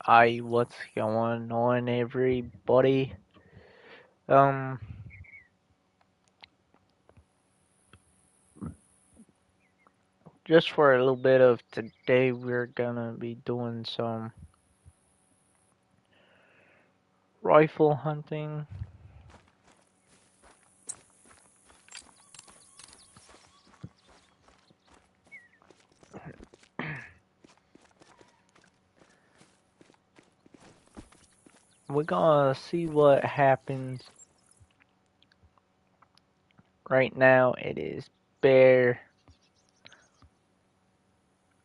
What's going on, everybody? Um, just for a little bit of today, we're gonna be doing some rifle hunting. We're gonna see what happens. Right now, it is bear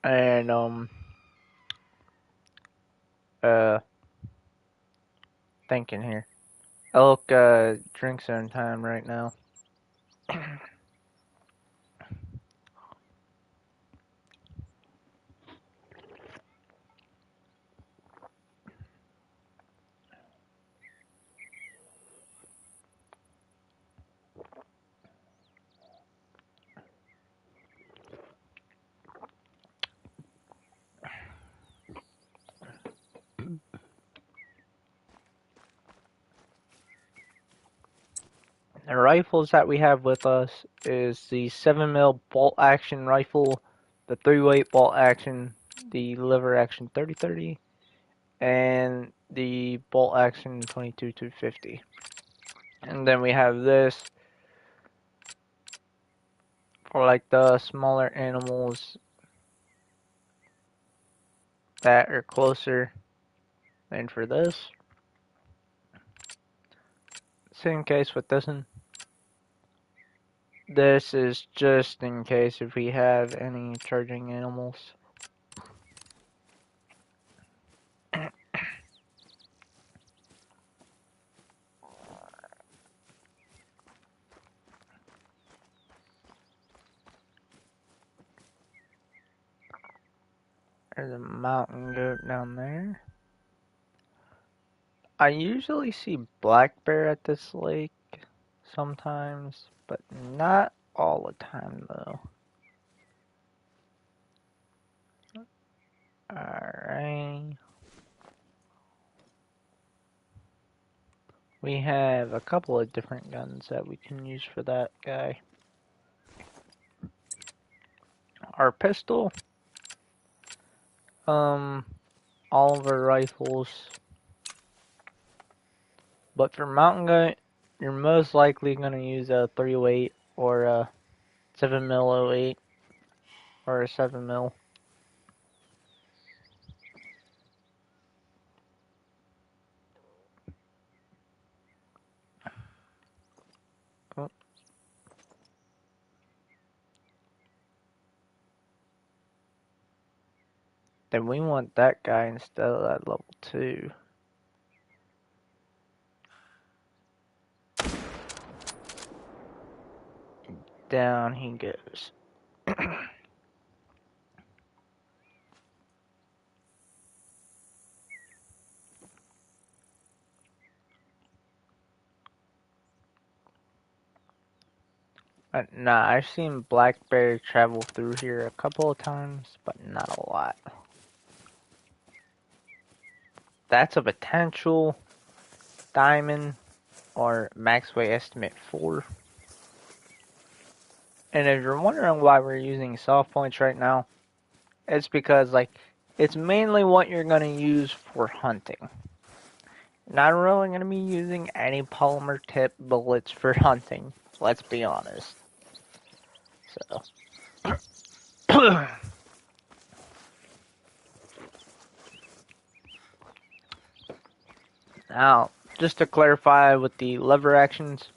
and uh thinking here. Elk drink zone time right now. The rifles that we have with us is the 7mm bolt action rifle, the 3-weight bolt action, the lever action 30-30, and the bolt action 22-250. And then we have this for like the smaller animals that are closer than for this. Same case with this one. This is just in case if we have any charging animals. There's a mountain goat down there. I usually see black bear at this lake sometimes, but not all the time though. Alright. We have a couple of different guns that we can use for that guy. Our pistol, all of our rifles. But for mountain goat, you're most likely gonna use a 308 or a 7mm 08 or a 7mm. Oh. Then we want that guy instead of that level 2. Down he goes. Nah, I've seen black bear travel through here a couple of times, but not a lot. That's a potential diamond or max weight estimate 4. And if you're wondering why we're using soft points right now, it's because like it's mainly what you're gonna use for hunting. Not really gonna be using any polymer tip bullets for hunting. Let's be honest. So now, just to clarify with the lever actions,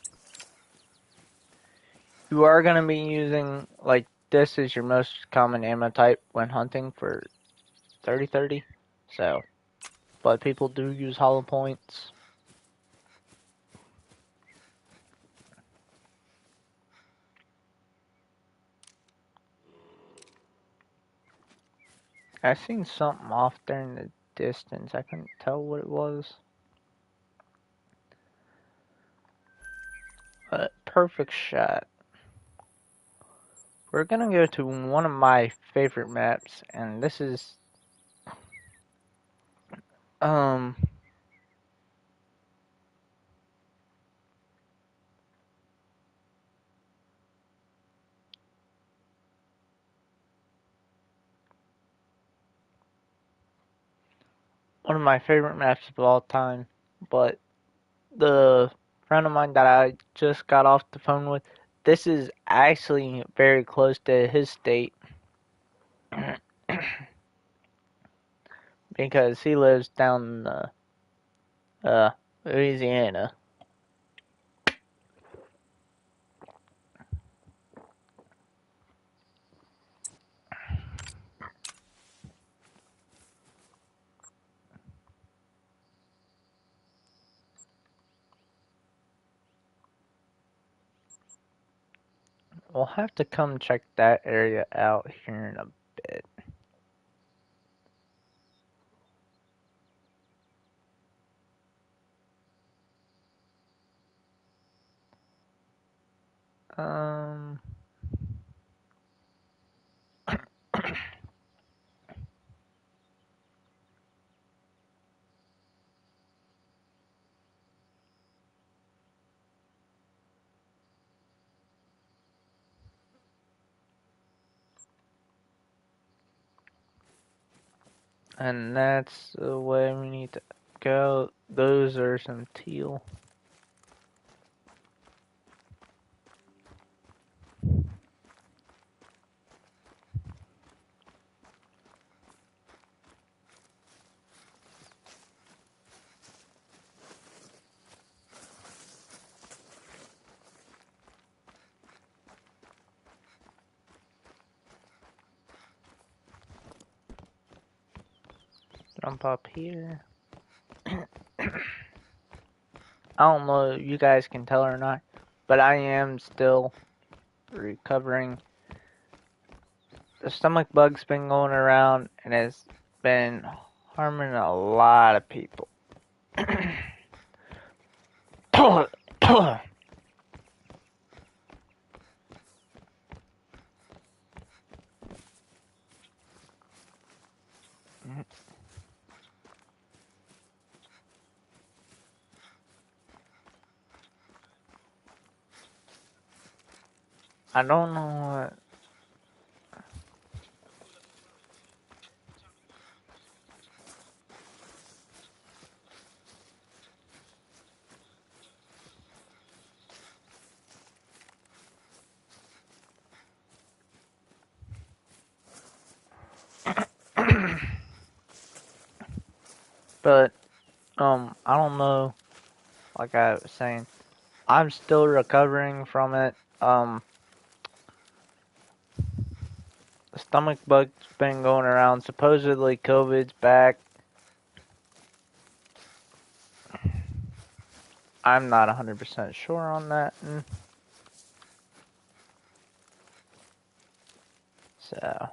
you are going to be using, like, this is your most common ammo type when hunting for 30-30. So, but people do use hollow points. I seen something off there in the distance. I couldn't tell what it was. But perfect shot. We're going to go to one of my favorite maps, and this is Um, one of my favorite maps of all time, but the friend of mine that I just got off the phone with, this is actually very close to his state because he lives down in uh, Louisiana. We'll have to come check that area out here in a bit. Um, and that's the way we need to go. Those are some teal. Jump up here. I don't know if you guys can tell or not, but I am still recovering. The stomach bug's been going around and it's been harming a lot of people. I don't know what. But I don't know. Like I was saying, I'm still recovering from it. The stomach bug's been going around. Supposedly COVID's back. I'm not 100% sure on that. So,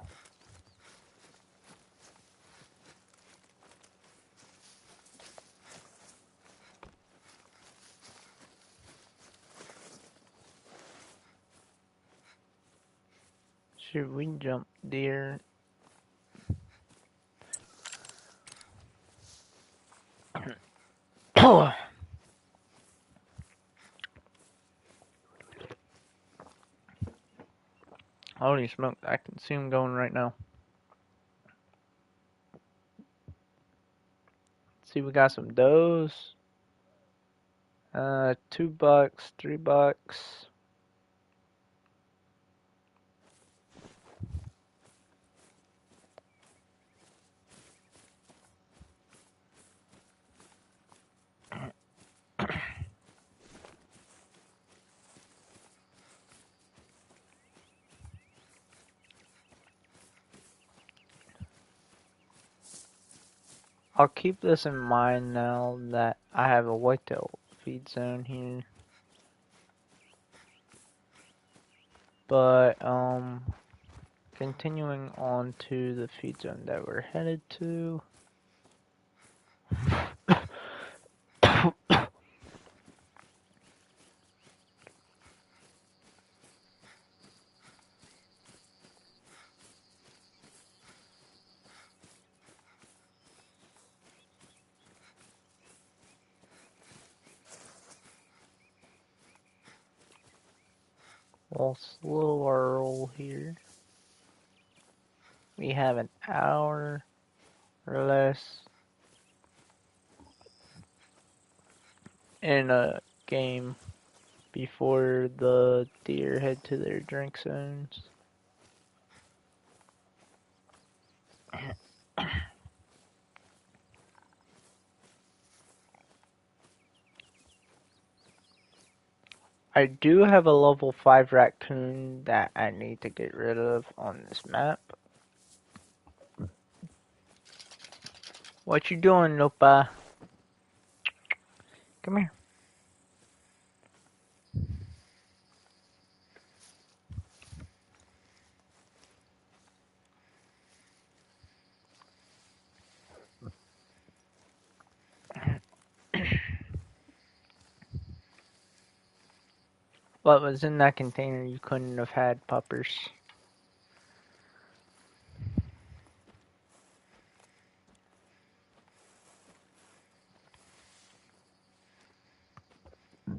should we jump deer? Holy smoke, I can see him going right now. Let's see, we got some does. $2, $3. I'll keep this in mind now that I have a whitetail feed zone here. But, continuing on to the feed zone that we're headed to. We'll slow our roll here. We have an hour or less in a game before the deer head to their drink zones. I do have a level 5 raccoon that I need to get rid of on this map. What you doing, Nopa? Come here. What was in that container you couldn't have had, puppers? I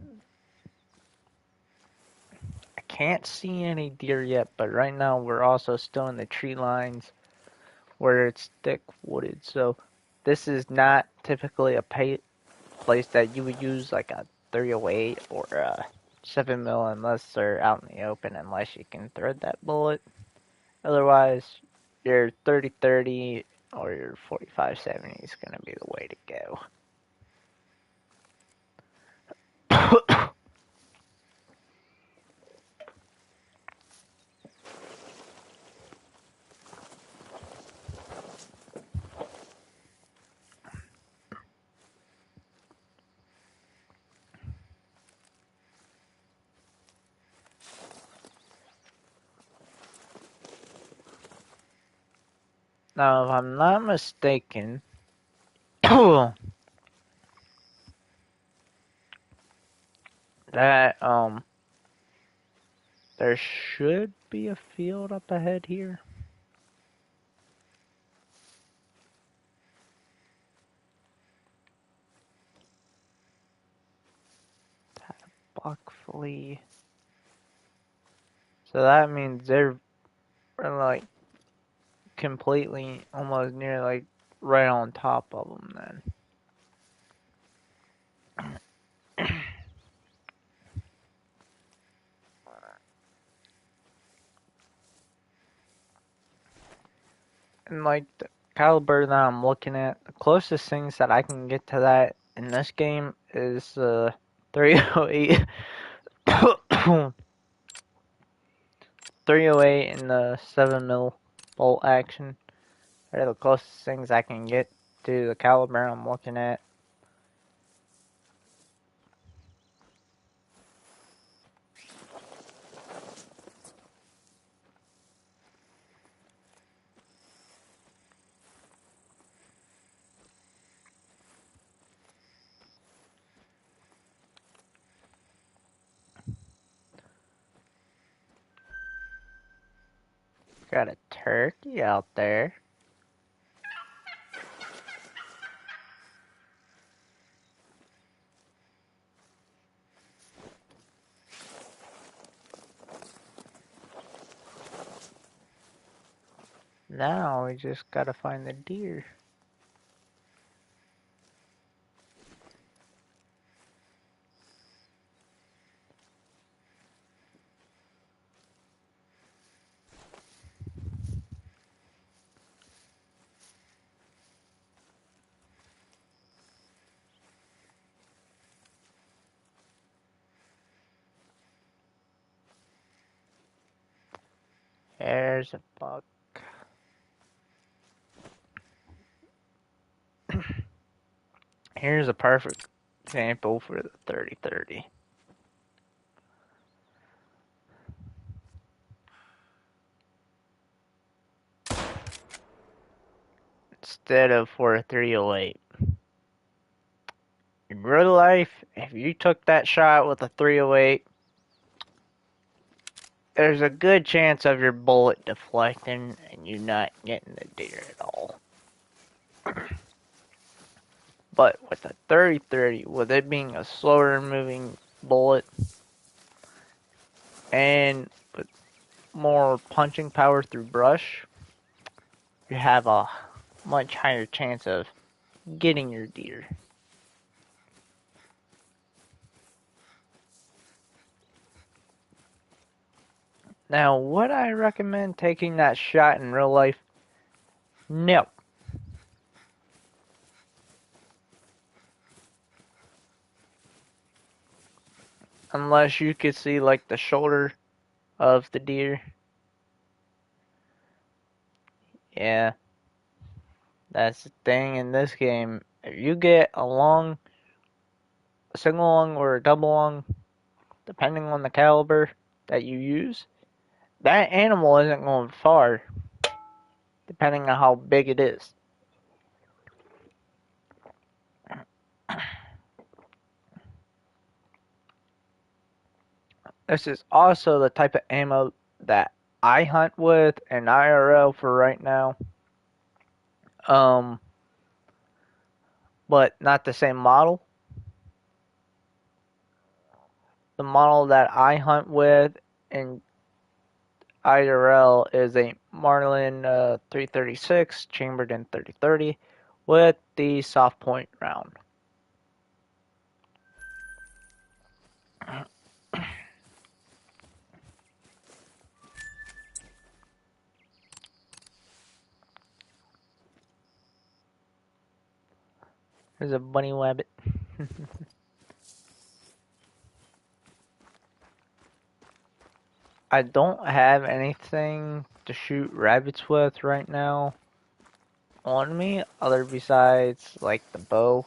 can't see any deer yet, but right now we're also still in the tree lines where it's thick wooded, so this is not typically a place that you would use like a 308 or a 7 mil unless they're out in the open, unless you can thread that bullet. Otherwise, your 30-30 or your 45-70 is going to be the way to go. Now, if I'm not mistaken, that there should be a field up ahead here. Buck flea. So that means they're like completely, almost near like right on top of them then. And like the caliber that I'm looking at, the closest things that I can get to that in this game is 308. 308 and the 7 mil bolt action. They're the closest things I can get to the caliber I'm looking at. Got a turkey out there. Now we just gotta find the deer. There's a buck. Here's a perfect example for the 30-30. Instead of for a 308. In real life, if you took that shot with a 308, there's a good chance of your bullet deflecting and you not getting the deer at all. But with a 30-30, with it being a slower moving bullet, and and with more punching power through brush, you have a much higher chance of getting your deer. Now, would I recommend taking that shot in real life? No. Unless you could see like the shoulder of the deer. Yeah, that's the thing in this game. If you get a single lung or a double lung, depending on the caliber that you use, that animal isn't going far, depending on how big it is. This is also the type of ammo that I hunt with in IRL for right now. Um, but not the same model. The model that I hunt with in IRL is a Marlin 336 chambered in 30-30 with the soft point round. There's a bunny rabbit. I don't have anything to shoot rabbits with right now on me, other besides like the bow.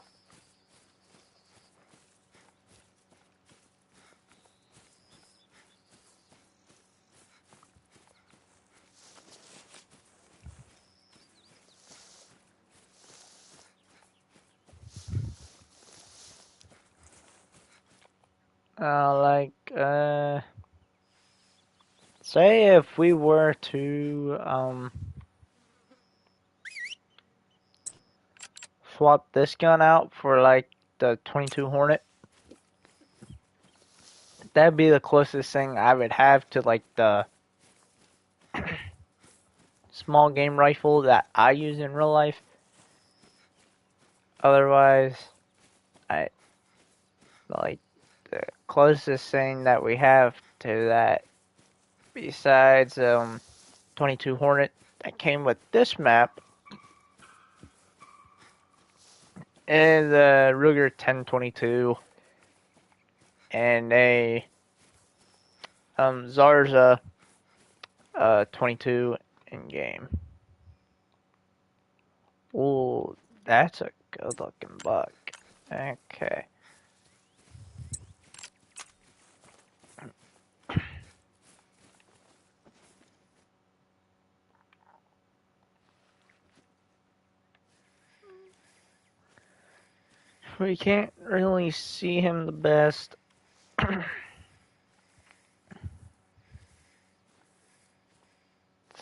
Say if we were to swap this gun out for like the 22 Hornet, that'd be the closest thing I would have to like the small game rifle that I use in real life. Otherwise, I like the closest thing that we have to that besides 22 Hornet that came with this map is a Ruger 1022 and a Zarza 22 in game. Ooh, that's a good looking buck. Okay. We can't really see him the best.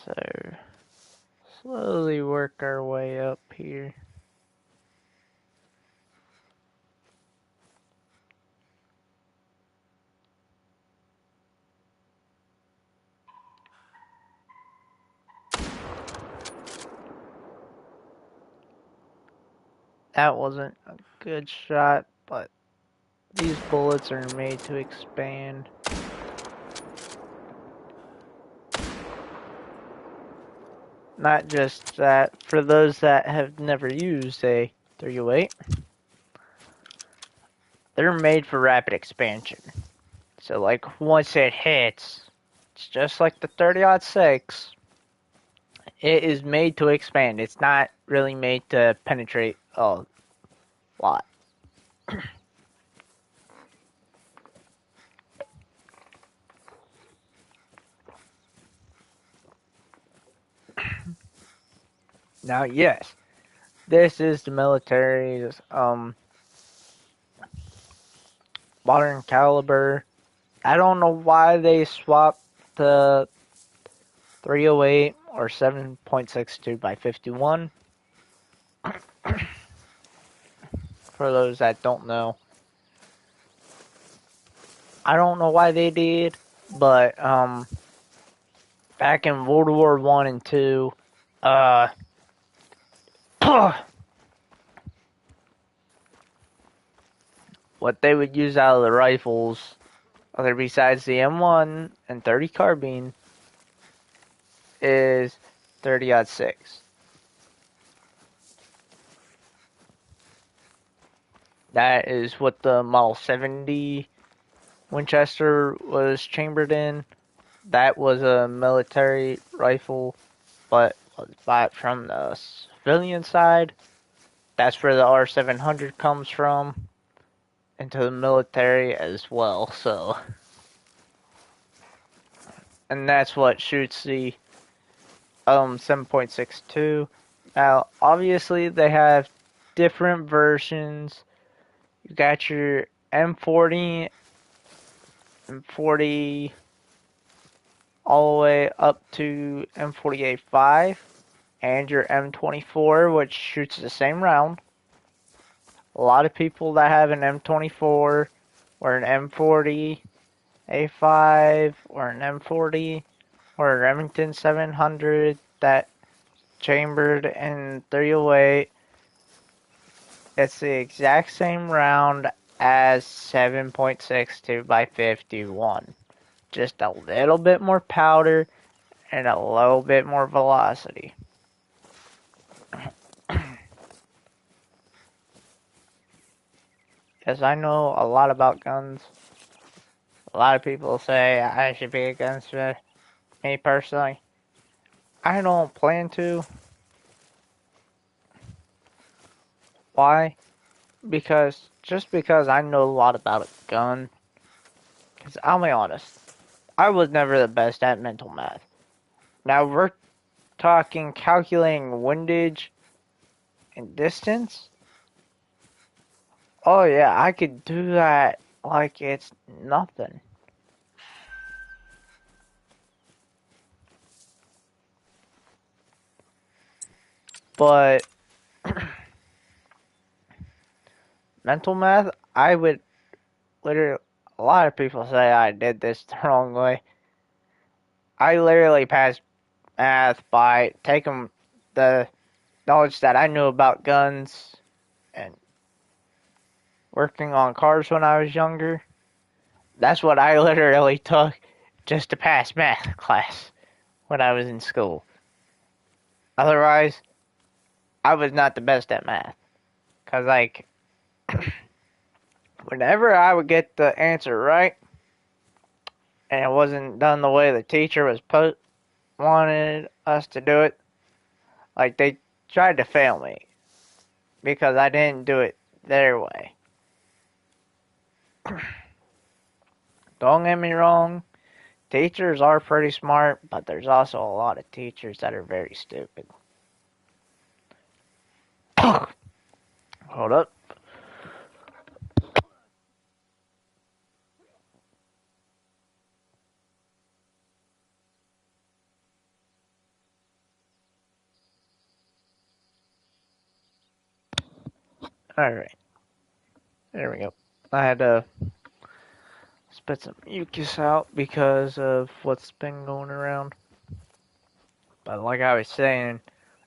So, slowly work our way up here. That wasn't a good shot, but these bullets are made to expand. Not just that, for those that have never used a 308, they're made for rapid expansion. So like once it hits, it's just like the 30-06. It is made to expand. It's not really made to penetrate a lot. Now, yes, this is the military's modern caliber. I don't know why they swapped the 308 or 7.62 by 51. For those that don't know, I don't know why they did, But back in World War One and Two, uh, what they would use out of the rifles, other besides the M1 and 30 carbine, is 30-06. That is what the Model 70 Winchester was chambered in. That was a military rifle, but was bought from the civilian side. That's where the R700 comes from, into the military as well. So, and that's what shoots the 7.62. Now, obviously, they have different versions. You got your M40, M40, all the way up to M48-5, and your M24, which shoots the same round. A lot of people that have an M24 or an M40 A5 or an M40 or a Remington 700 that chambered in 308, it's the exact same round as 7.62 by 51. Just a little bit more powder and a little bit more velocity. Yes, I know a lot about guns. A lot of people say I should be a gunsmith. Me personally, I don't plan to. Why? Just because I know a lot about a gun. Because I'll be honest, I was never the best at mental math. Now we're talking calculating windage and distance. Oh yeah, I could do that like it's nothing. But mental math, I would literally, a lot of people say I did this the wrong way. I literally passed math by taking the knowledge that I knew about guns and working on cars when I was younger. That's what I literally took just to pass math class when I was in school. Otherwise, I was not the best at math. Because, like, whenever I would get the answer right, and it wasn't done the way the teacher wanted us to do it, like, they tried to fail me because I didn't do it their way. Don't get me wrong, teachers are pretty smart, but there's also a lot of teachers that are very stupid. Hold up. Alright. There we go. I had to spit some mucus out because of what's been going around. But like I was saying,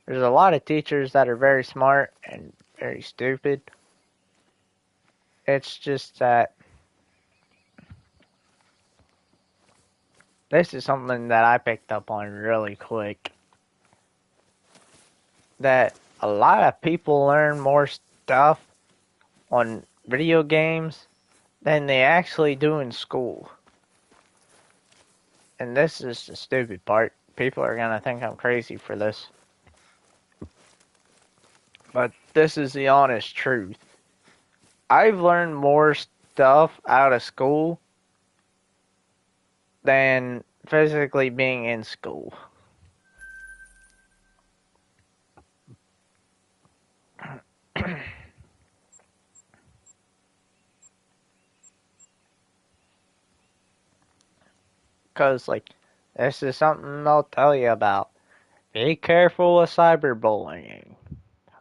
there's a lot of teachers that are very smart and very stupid. It's just that this is something that I picked up on really quick. That a lot of people learn more stuff on video games than they actually do in school. And this is the stupid part. People are gonna think I'm crazy for this. But this is the honest truth. I've learned more stuff out of school than physically being in school. Because, like, this is something they'll tell you about. Be careful with cyberbullying.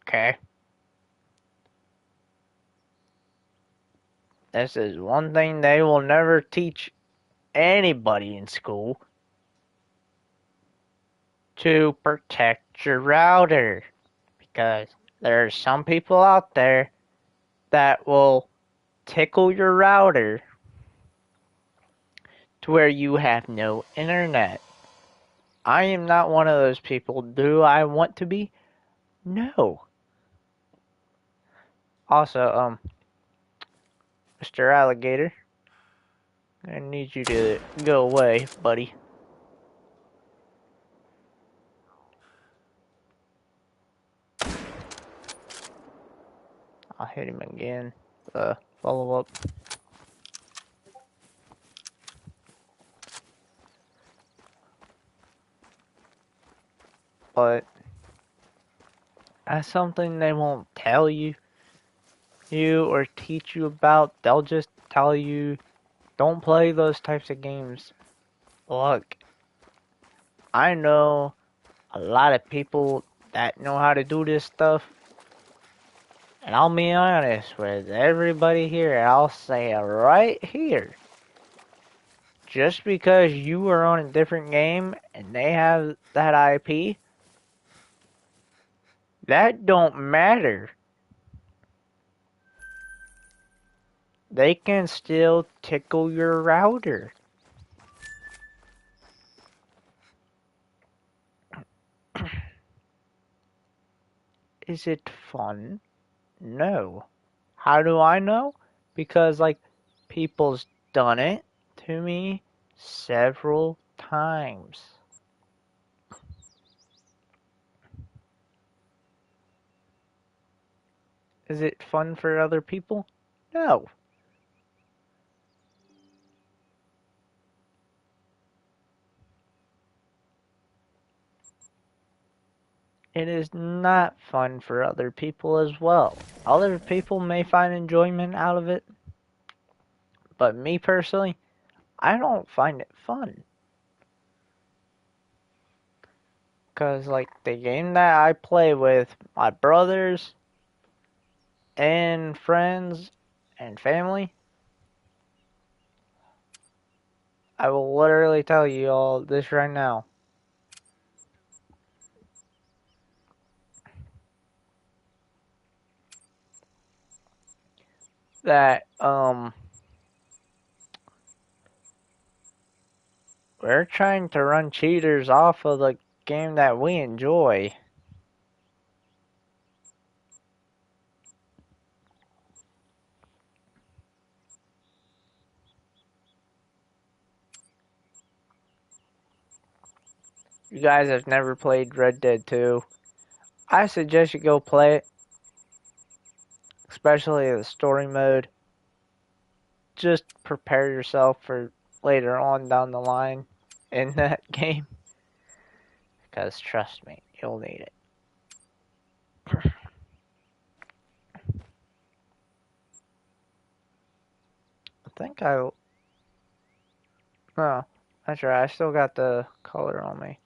Okay? This is one thing they will never teach anybody in school to protect your router. Because there are some people out there that will tickle your router to where you have no internet. I am not one of those people. Do I want to be? No. Also, Mr. Alligator, I need you to go away, buddy. I'll hit him again. Follow up. But that's something they won't tell you or teach you about. They'll just tell you, don't play those types of games. Look, I know a lot of people that know how to do this stuff, and I'll be honest with everybody here. I'll say it right here. Just because you are on a different game and they have that IP, that don't matter. They can still tickle your router. Is it fun? No. How do I know? Because, like, people's done it to me several times. Is it fun for other people? No. It is not fun for other people as well. Other people may find enjoyment out of it, but me personally, I don't find it fun. Because, like, the game that I play with my brothers and friends and family, I will literally tell you all this right now. That, we're trying to run cheaters off of the game that we enjoy. You guys have never played Red Dead 2. I suggest you go play it, especially the story mode. Just prepare yourself for later on down the line in that game. Because trust me, you'll need it. I think I... No, that's right. I still got the color on me.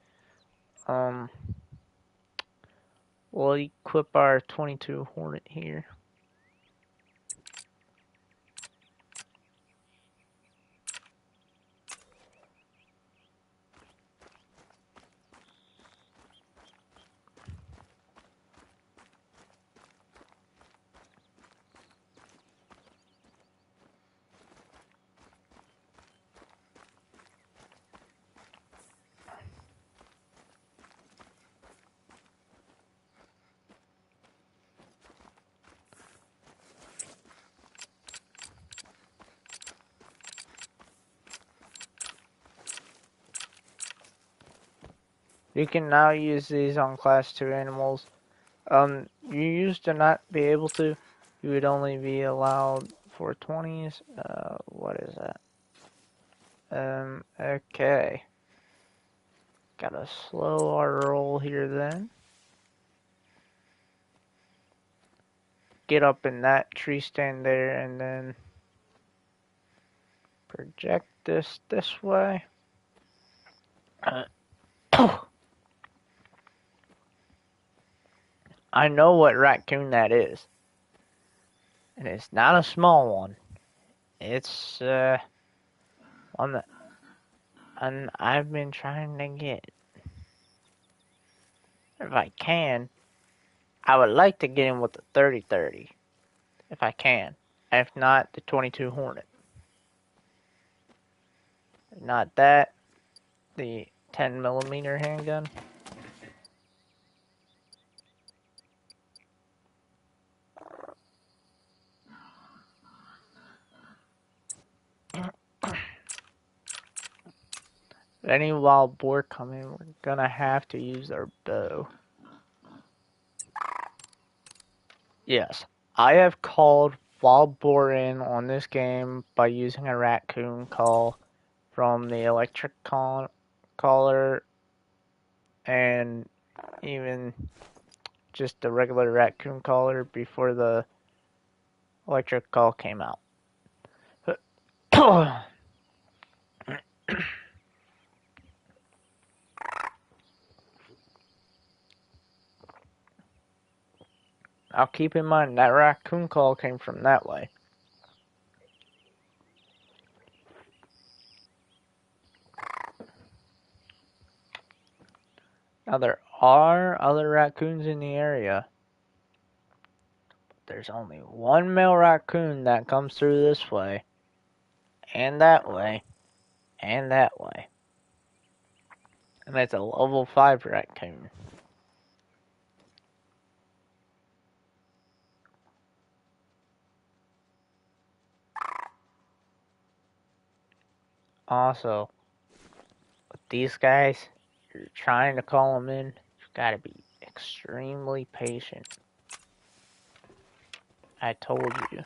We'll equip our 22 Hornet here. You can now use these on class 2 animals. You used to not be able to. You would only be allowed for 20s. What is that? Okay. Gotta slow our roll here then. Get up in that tree stand there and then project this way. I know what raccoon that is. And it's not a small one. It's one that And I've been trying to get, if I can, I would like to get him with the 30-30, if I can. If not, the 22 Hornet. If not that, the 10mm handgun. If any wild boar come in, we're gonna have to use our bow. Yes, I have called wild boar in on this game by using a raccoon call from the electric caller and even just the regular raccoon caller before the electric call came out. I'll keep in mind that raccoon call came from that way. Now there are other raccoons in the area. There's only one male raccoon that comes through this way, and that way, and that way. And it's a level 5 raccoon. Also, with these guys, you're trying to call them in, you've got to be extremely patient. I told you.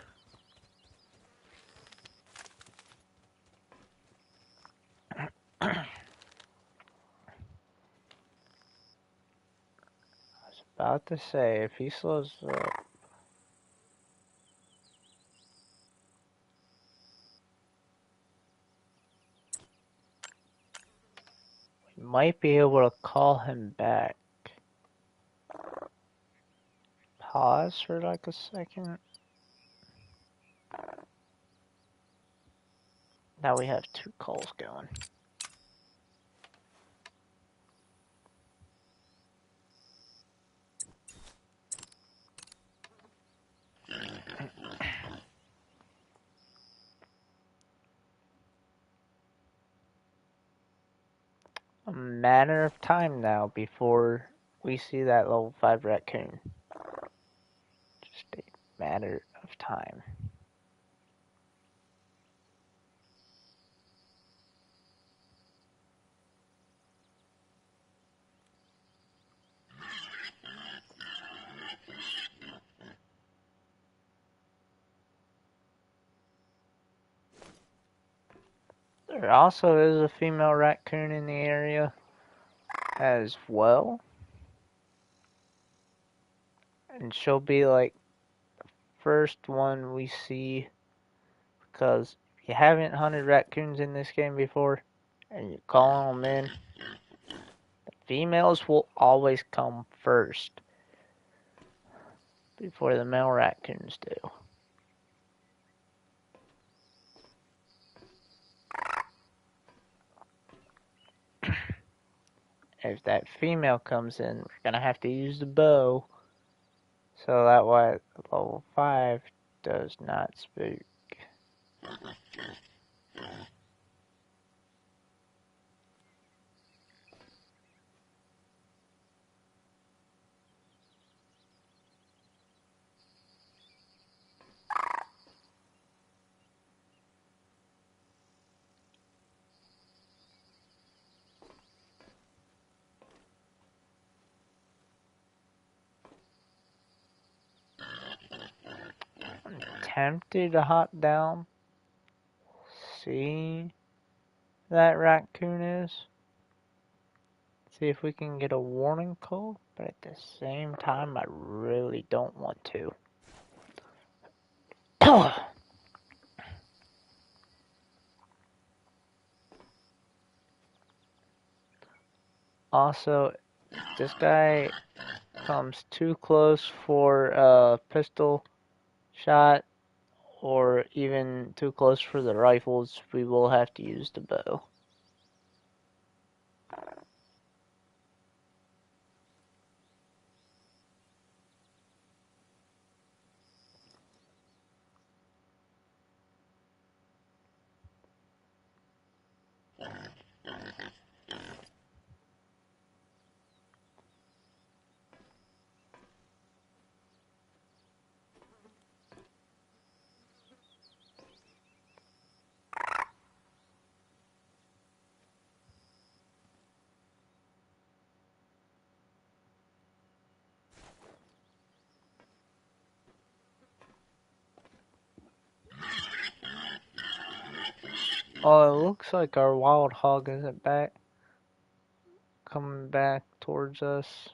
I was about to say, if he slows up, we might be able to call him back. Pause for like a second. Now we have 2 calls going. A matter of time now before we see that level 5 raccoon. Just a matter of time. There also is a female raccoon in the area as well. And she'll be like the first one we see, because if you haven't hunted raccoons in this game before and you call them in, the females will always come first before the male raccoons do. If that female comes in, we're gonna have to use the bow, so that way level 5 does not spook. I'm tempted to hop down, see that raccoon is, see if we can get a warning call, but at the same time, I really don't want to. Also, if this guy comes too close for a pistol shot, or even too close for the rifles, we will have to use the bow. Oh, it looks like our wild hog isn't back, coming back towards us.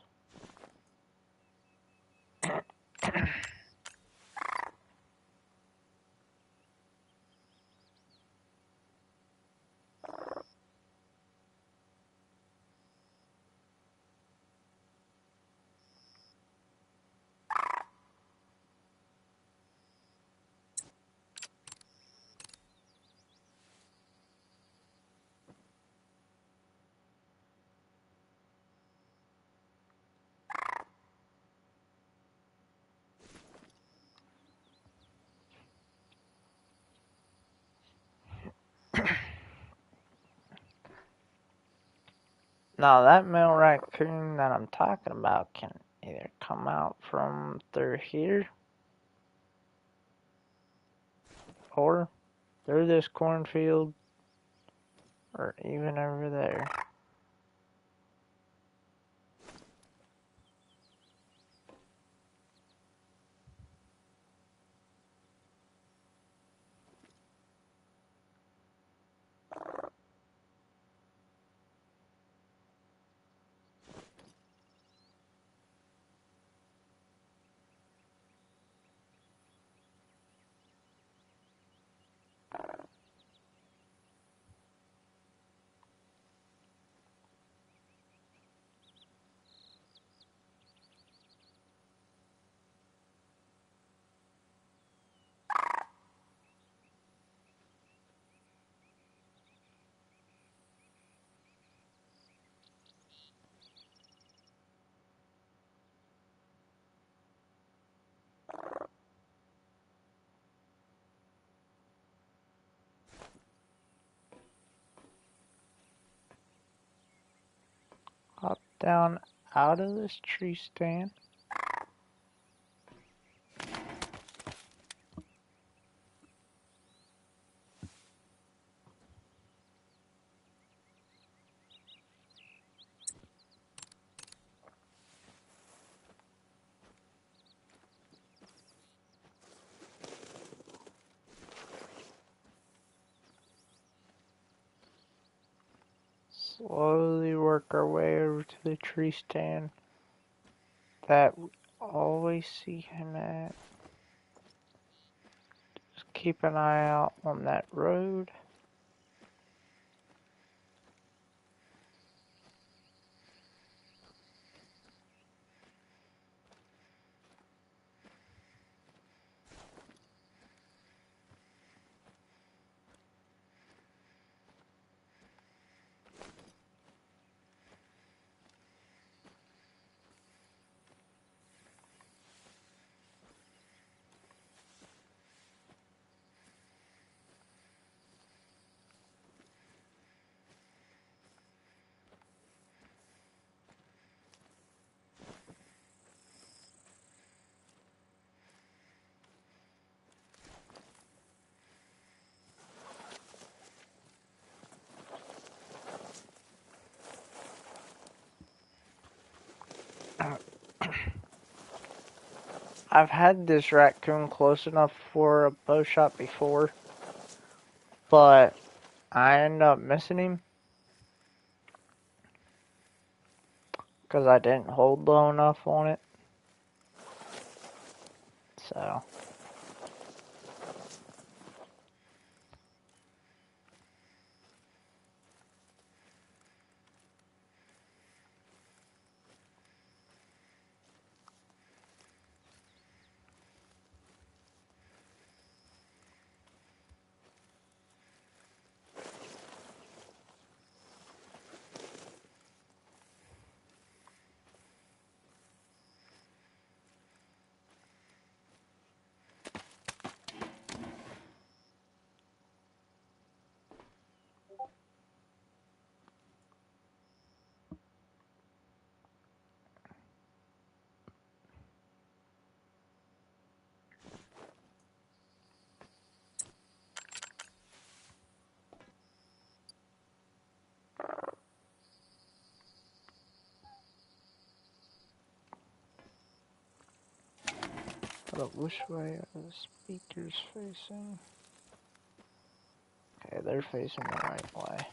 Now that male raccoon that I'm talking about can either come out from through here or through this cornfield or even over there. Hop down out of this tree stand. Slowly work our way over to the tree stand that we always see him at. Just keep an eye out on that road. I've had this raccoon close enough for a bow shot before, but I end up missing him because I didn't hold low enough on it. So, but which way are the speakers facing? Okay, they're facing the right way.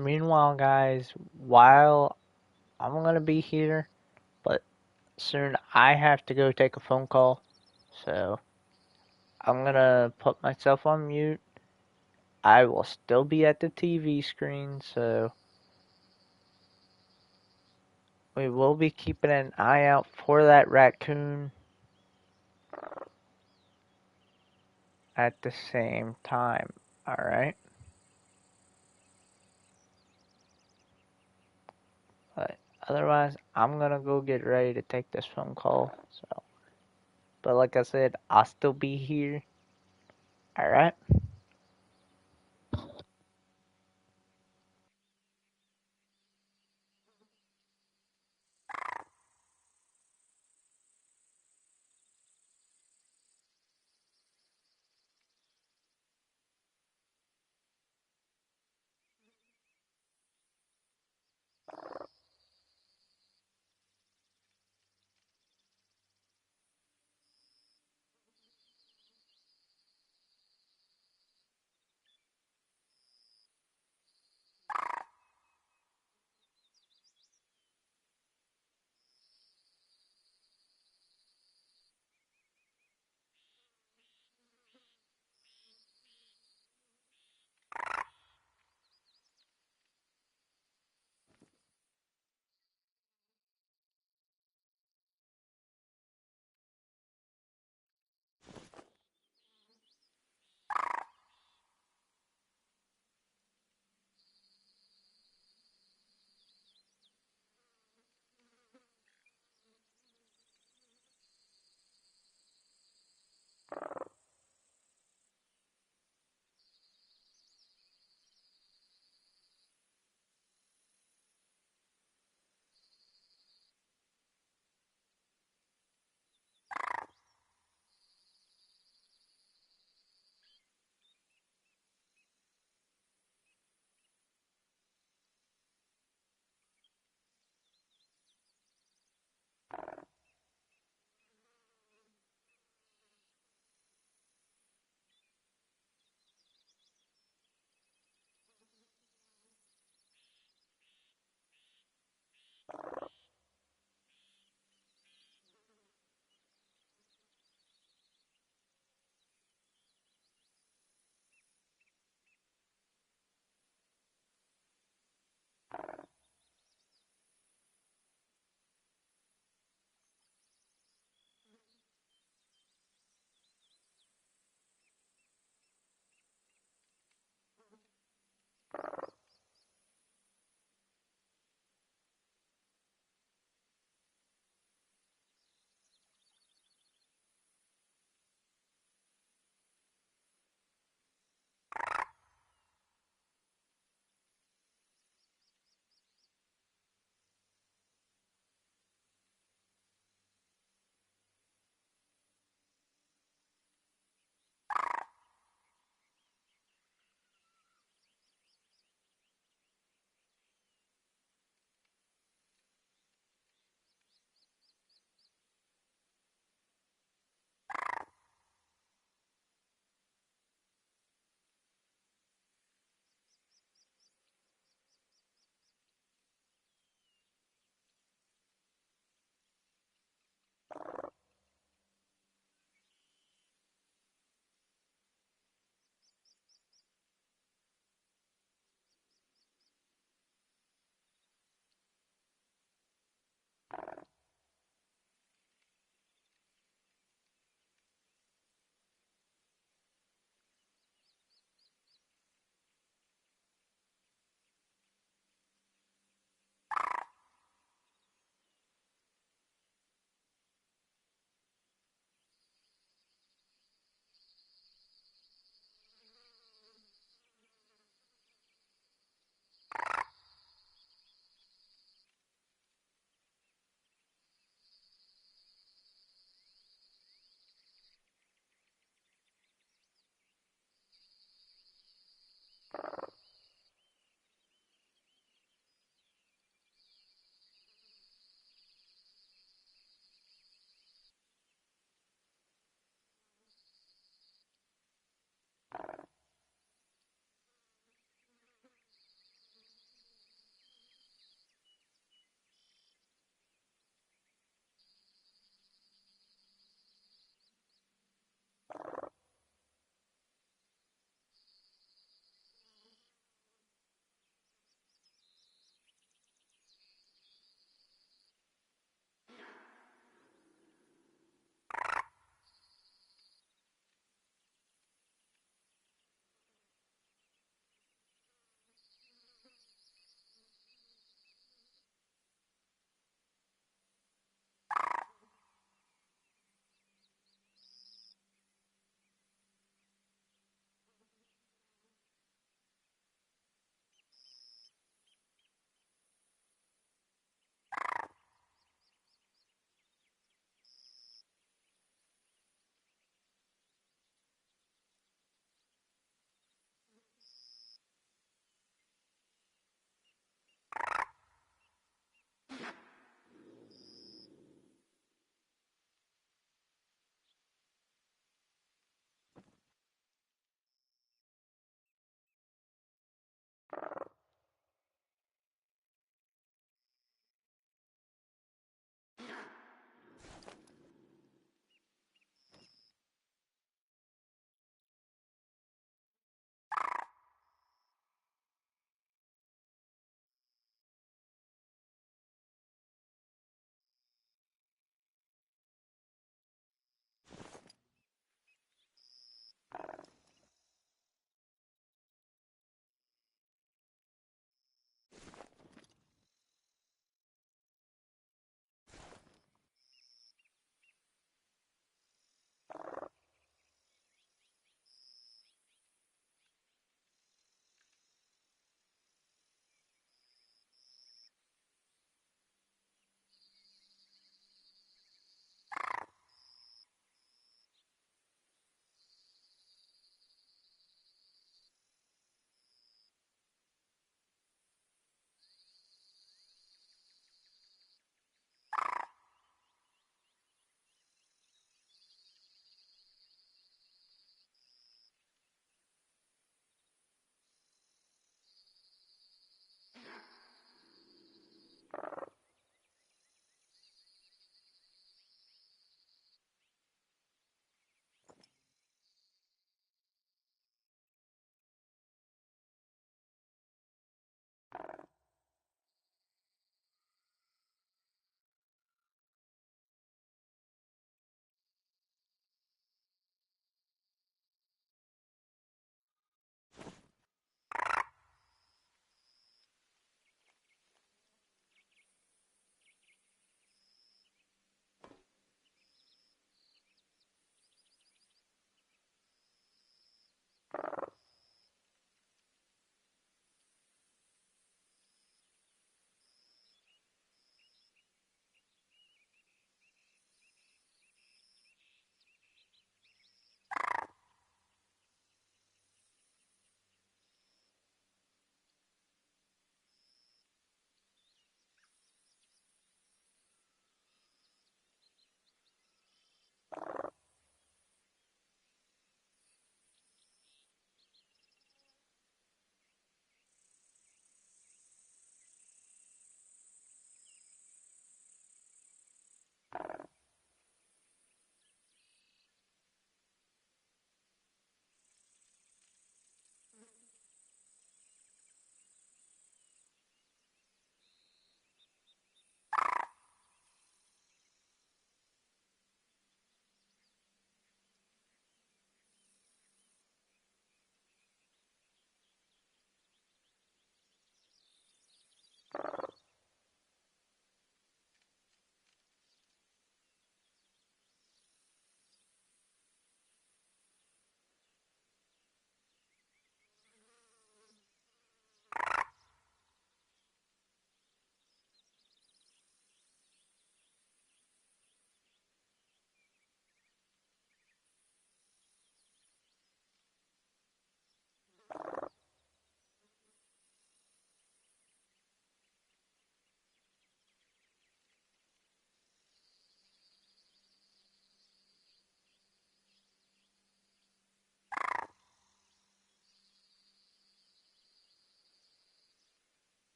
Meanwhile, guys, while I'm gonna be here, but soon I have to go take a phone call, so I'm gonna put myself on mute. I will still be at the TV screen, so we will be keeping an eye out for that raccoon at the same time. Alright? But otherwise, I'm gonna go get ready to take this phone call. So, but like I said, I'll still be here. Alright?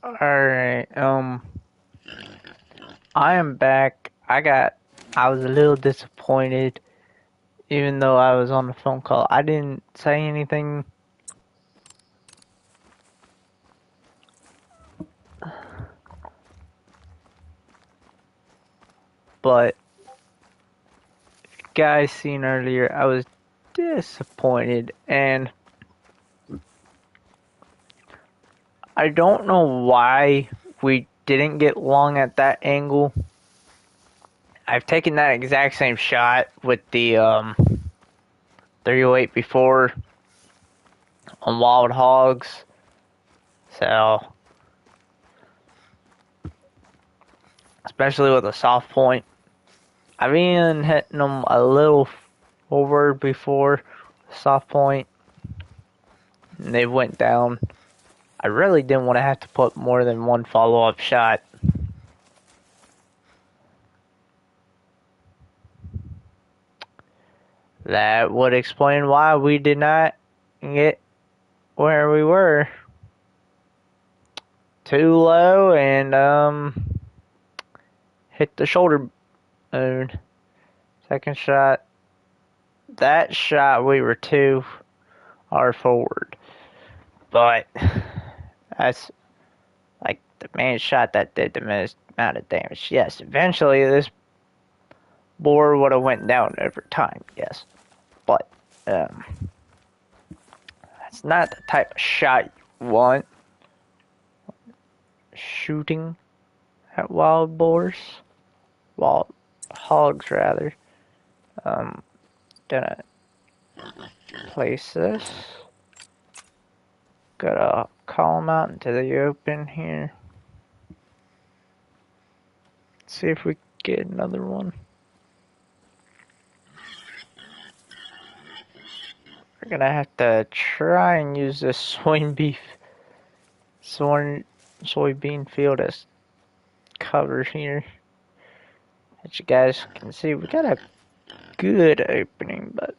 Alright, I am back. I was a little disappointed, even though I was on the phone call. I didn't say anything, but guys seen earlier, I was disappointed, and I don't know why we didn't get long at that angle. I've taken that exact same shot with the 308 before, on wild hogs. So, especially with a soft point. I've been hitting them a little forward before soft point, and they went down. I really didn't want to have to put more than one follow-up shot. That would explain why we did not get where we were. Too low and hit the shoulder bone. Second shot. That shot we were too far forward. But that's like the main shot that did the most amount of damage. Yes, eventually this boar would have went down over time, yes. But that's not the type of shot you want. Shooting at wild boars. Wild hogs rather. Gonna place this. Gotta call them out into the open here. See if we get another one. We're gonna have to try and use this soybean field as cover here. As you guys can see, we got a good opening, but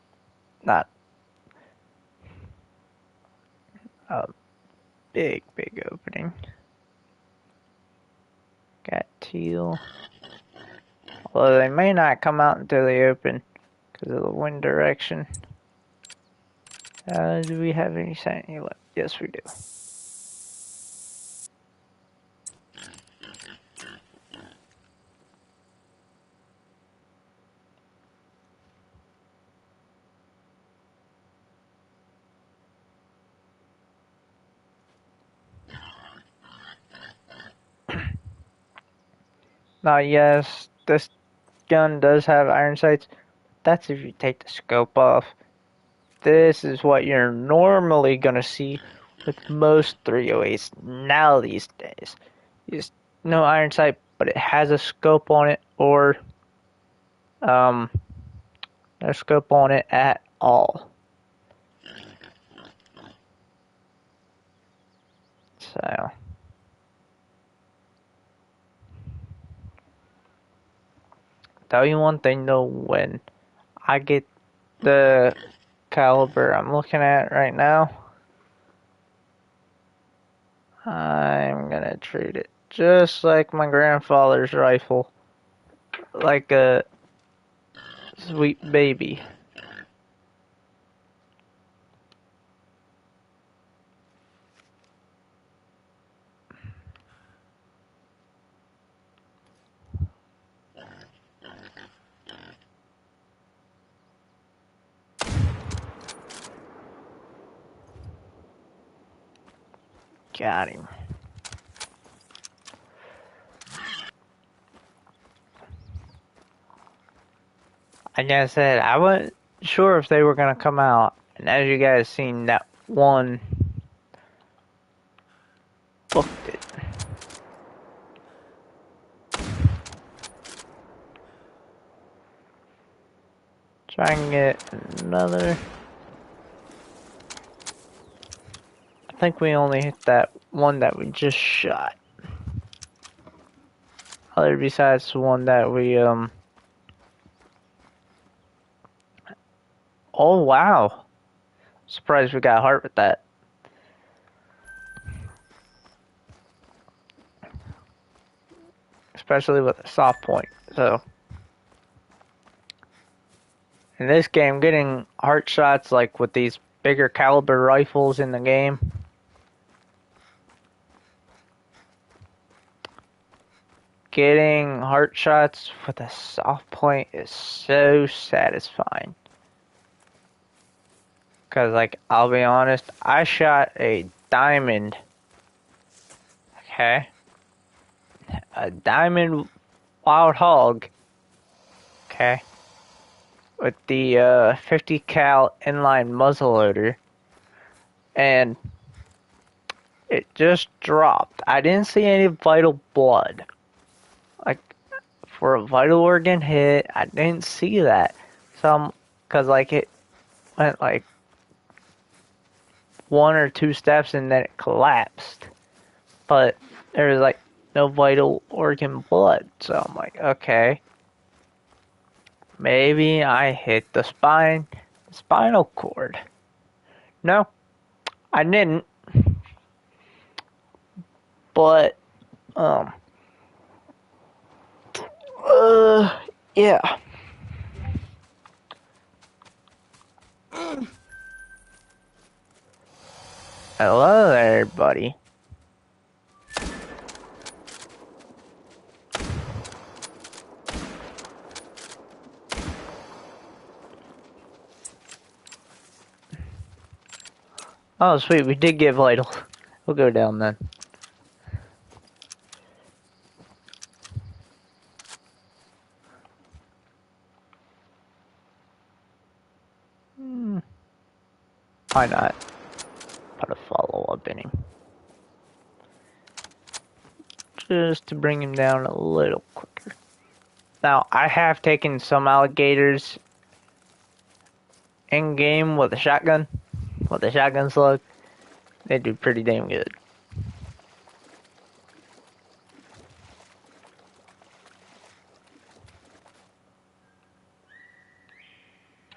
not a big opening. Got teal. Although they may not come out until they open because of the wind direction. Do we have any sanity left? Yes, we do. Now, yes, this gun does have iron sights. That's if you take the scope off. This is what you're normally gonna see with most 308s now these days. Just no iron sight, but it has a scope on it, or no scope on it at all. So tell you one thing though, when I get the caliber I'm looking at right now, I'm gonna treat it just like my grandfather's rifle, like a sweet baby. Got him. Like I said, I wasn't sure if they were gonna come out, and as you guys seen, that one booked it. Try and get another. I think we only hit that one that we just shot. Other besides the one that we oh wow. Surprised we got heart with that. Especially with a soft point. So in this game, getting heart shots like with these bigger caliber rifles in the game, getting heart shots with a soft point is so satisfying. Cause like, I'll be honest, I shot a diamond, okay? A diamond wild hog, okay? With the 50 cal inline muzzleloader and it just dropped. I didn't see any vital blood. Like, for a vital organ hit, I didn't see that. Cause like it went like 1 or 2 steps and then it collapsed. But there was like no vital organ blood. So I'm like, okay, maybe I hit the spinal cord. No, I didn't. But um, uh, yeah. Hello there, buddy. Oh, sweet, we did get vital. We'll go down then. Why not? Put a follow-up in him. Just to bring him down a little quicker. Now, I have taken some alligators in-game with a shotgun. With a shotgun slug. They do pretty damn good.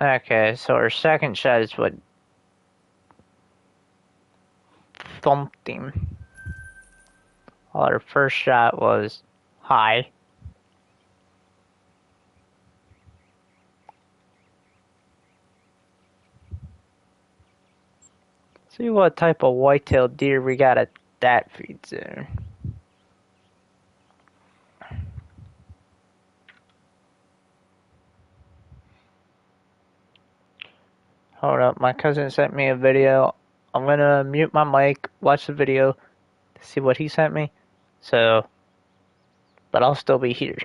Okay, so our second shot is what thumped him. While our first shot was high. See what type of white-tailed deer we got at that feed zone. Hold up, my cousin sent me a video. I'm gonna mute my mic, watch the video, to see what he sent me. So, but I'll still be here.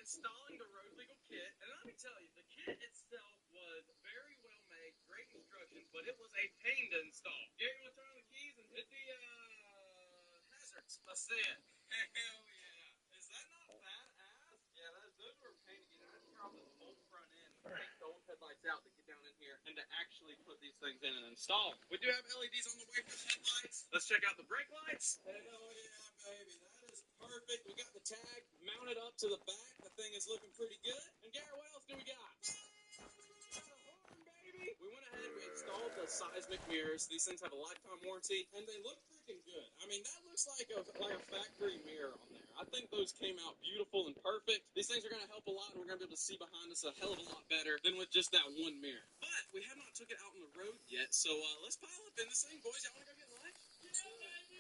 Installing the road legal kit, and let me tell you, the kit itself was very well made, great instructions, but it was a pain to install. Gary, you want to turn on the keys and hit the hazards? Let's see it. Hell yeah! Is that not badass? Yeah, those were a pain to get out. I had to tear off this whole front end, take the old headlights out to get down in here, and to actually put these things in and install. We do have LEDs on the way for the headlights. Let's check out the brake lights. Hell yeah, baby! That is perfect. We got the tag mounted up to the back. The thing is looking pretty good. And Garrett, what else do we got? We got a horn, baby. We went ahead, we installed the seismic mirrors. These things have a lifetime warranty, and they look freaking good. I mean, that looks like a factory mirror on there. I think those came out beautiful and perfect. These things are going to help a lot, and we're going to be able to see behind us a hell of a lot better than with just that one mirror. But we have not took it out on the road yet, so let's pile up in this thing, boys. Y'all want to go get lunch?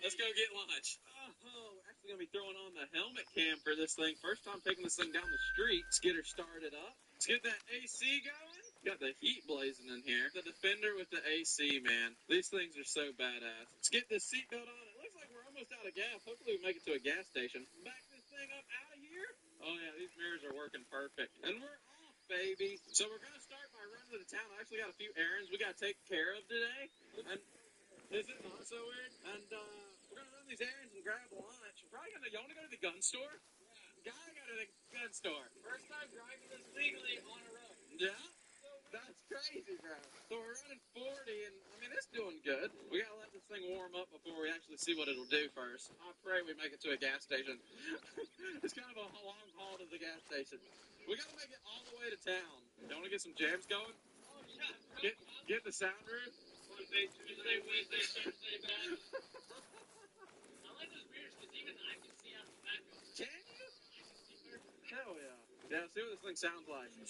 Let's go get lunch. Oh, we're actually going to be throwing on the helmet cam for this thing. First time taking this thing down the street. Let's get her started up. Let's get that AC going. Got the heat blazing in here. The Defender with the AC, man. These things are so badass. Let's get this seatbelt on. It looks like we're almost out of gas. Hopefully we make it to a gas station. Back this thing up out of here. Oh, yeah, these mirrors are working perfect. And we're off, baby. So we're going to start by running to the town. I actually got a few errands we got to take care of today. And is it not so weird? And we're gonna run these errands and grab lunch. We're probably gonna. Y'all wanna go to the gun store? Yeah. Guy got it at a gun store. First time driving this legally on a road. Yeah? That's crazy, bro. So we're running 40, and I mean, it's doing good. We gotta let this thing warm up before we actually see what it'll do first. I pray we make it to a gas station. It's kind of a long haul to the gas station. We gotta make it all the way to town. You wanna get some jams going? Oh, yeah. Get the sunroof. Monday, Tuesday, Wednesday, Thursday, back. I like those beers because even I can see out the back of them. Can you? I can see perfectly. Hell yeah. Yeah, see what this thing sounds like. The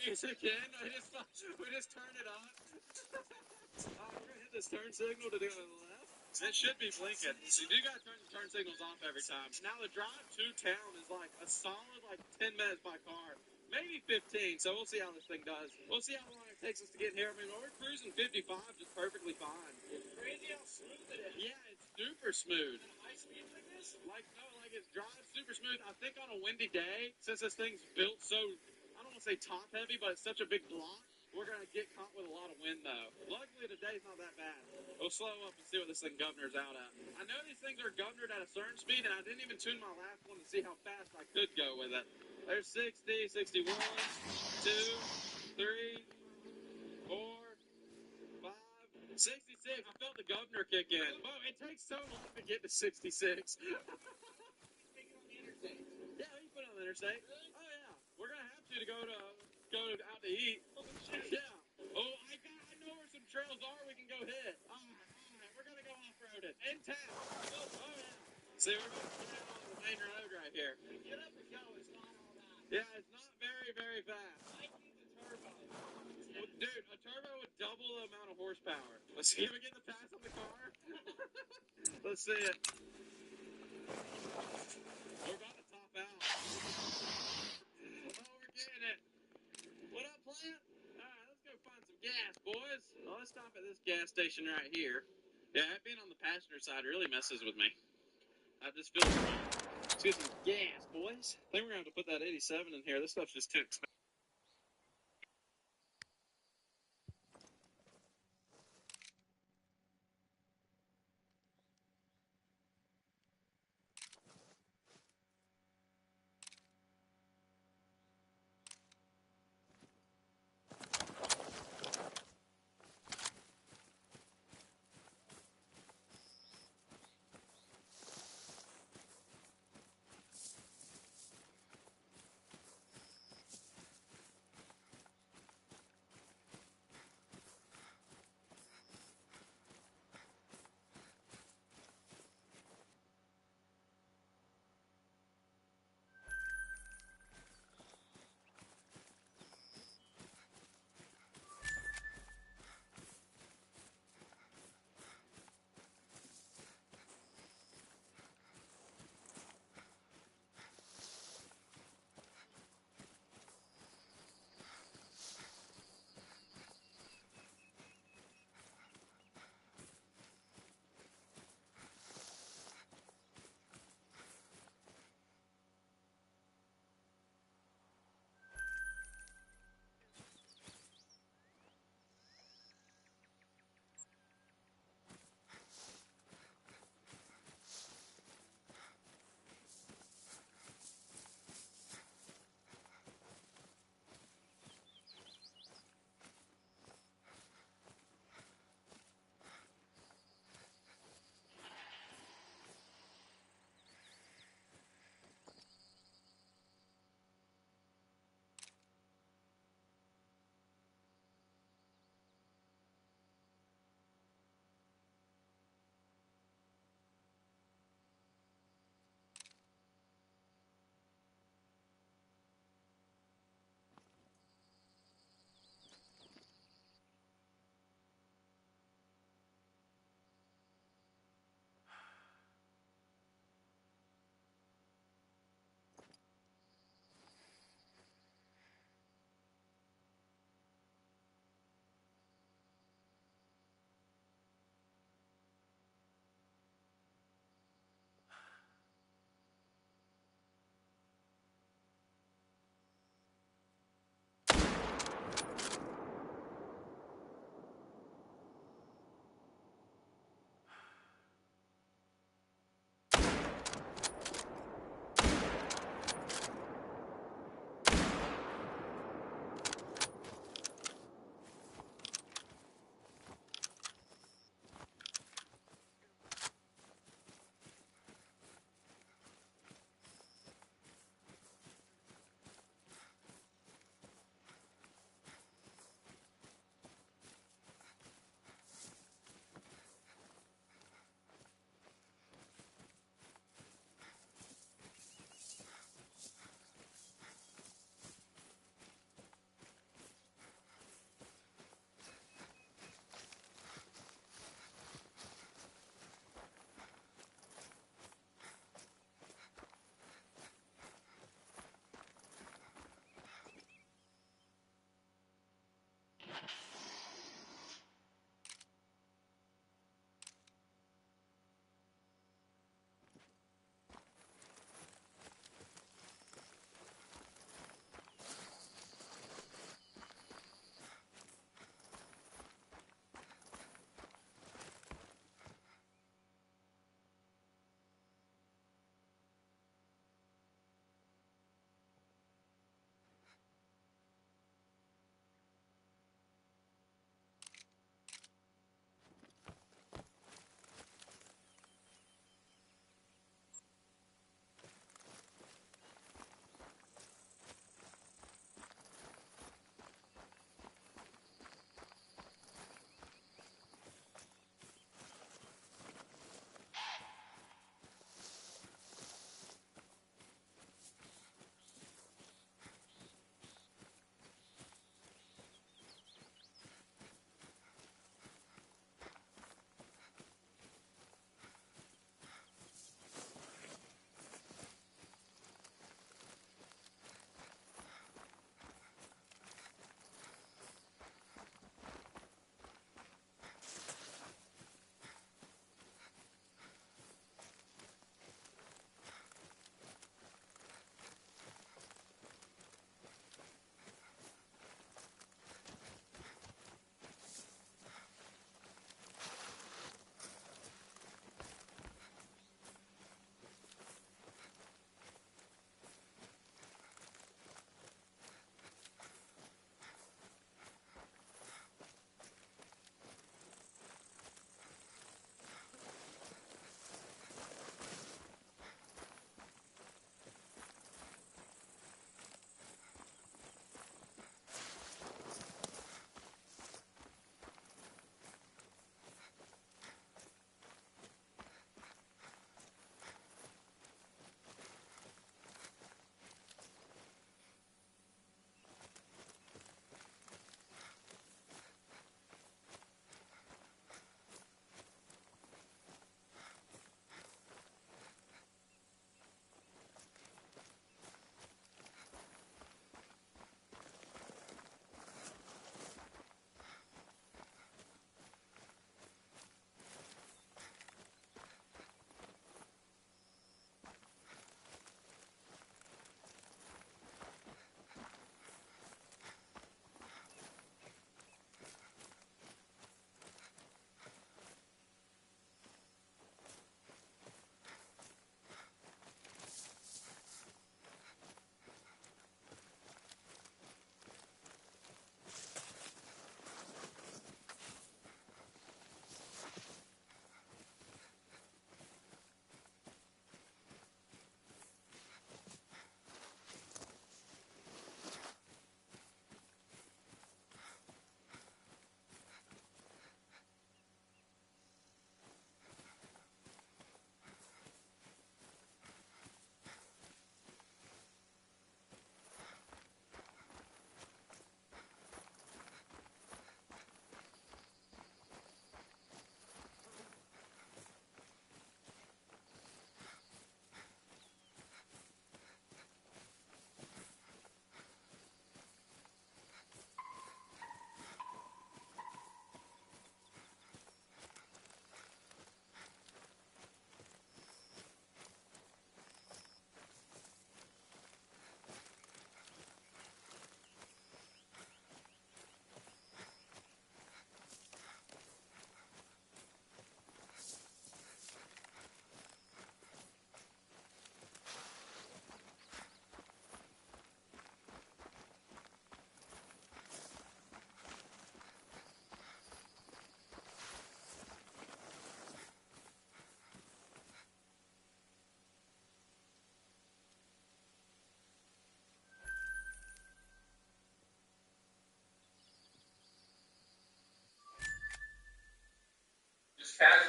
music in. We just turn it on. We're gonna hit this turn signal to do it on the left. It should be blinking. So you do gotta turn the turn signals off every time. Now the drive to town is like a solid 10 minutes by car. Maybe 15, so we'll see how this thing does. We'll see how long it takes us to get here. I mean, we're cruising 55 just perfectly fine. It's crazy how smooth it is. Yeah, it's super smooth. High speed like this? No, it drives super smooth. I think on a windy day, since this thing's built so, I don't want to say top heavy, but it's such a big block, we're going to get caught with a lot of wind, though. Luckily, today's not that bad. We'll slow up and see what this thing governors out at. I know these things are governed at a certain speed, and I didn't even tune my last one to see how fast I could go with it. There's 60, 61, 2, 3, 4, 5, 66. I felt the governor kick in. Whoa, it takes so long to get to 66. Yeah, we can put it on the interstate. Really? Oh yeah, we're gonna have to go out to eat. Oh shit. Yeah. Oh, I know where some trails are we can go hit. All right, we're gonna go off roading in town. Oh yeah. See, we're going to town on the main road right here. Get up and go. It's not all that. Yeah, it's not very fast. I need the turbo. Well, dude, a turbo would double the amount of horsepower. Let's see if we get the pass on the car. Let's see it. We're about to top out. Oh, we're getting it. What up, plant? Alright, let's go find some gas, boys. Well, let's stop at this gas station right here. Yeah, being on the passenger side really messes with me. I just feel let's get some gas, boys. I think we're gonna have to put that 87 in here. This stuff's just too expensive.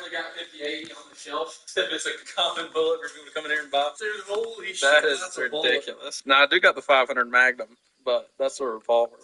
only got 58 on the shelf. If it's a common bullet for people to come in here and buy. Dude, holy shit. That is ridiculous. Now, I do got the 500 Magnum, but that's a revolver.